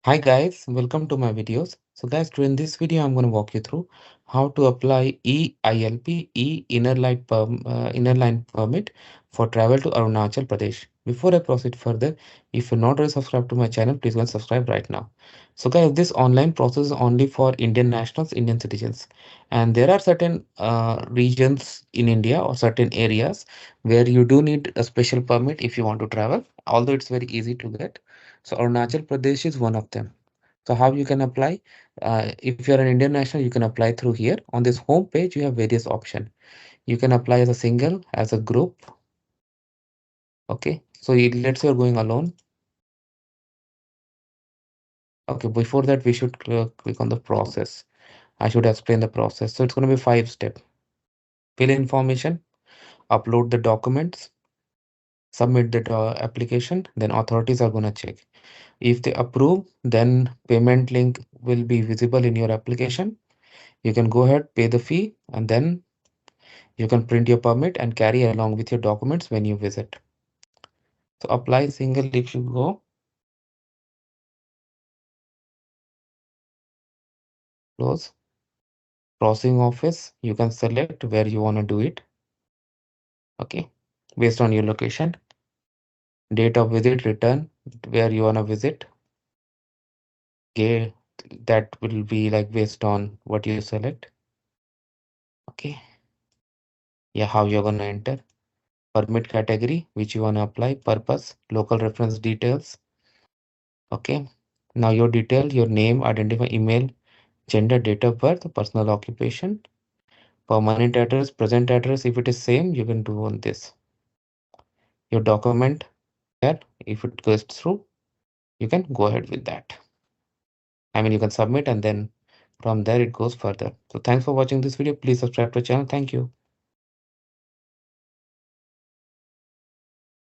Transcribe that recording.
Hi guys, welcome to my videos. So guys, during this video, I'm going to walk you through how to apply eILP, Inner Line Permit for travel to Arunachal Pradesh. Before I proceed further, if you're not already subscribed to my channel, please go and subscribe right now. So guys, this online process is only for Indian nationals, Indian citizens. And there are certain regions in India or certain areas where you do need a special permit if you want to travel, although it's very easy to get. So Arunachal Pradesh is one of them. So how you can apply? If you're an Indian national, you can apply through here. On this home page, you have various options. You can apply as a single, as a group. Okay. So let's say you're going alone. Okay. Before that, we should click on the process. I should explain the process. So it's going to be 5 step. Fill information, upload the documents, submit the application. Then authorities are going to check. If they approve, then payment link will be visible in your application. You can go ahead, pay the fee, and then you can print your permit and carry along with your documents when you visit. So apply single if you go, close. Crossing office, you can select where you want to do it. Okay. Based on your location. Date of visit, return, where you want to visit. Okay. That will be like based on what you select. Okay. Yeah, how you're going to enter. Permit category, which you want to apply. Purpose, local reference details. Okay. Now your detail, your name, identify email, gender, date of birth, personal occupation, permanent address, present address. If it is same, you can do on this. Your document here, if it goes through, you can go ahead with that. I mean, you can submit and then from there it goes further. So thanks for watching this video. Please subscribe to the channel. Thank you.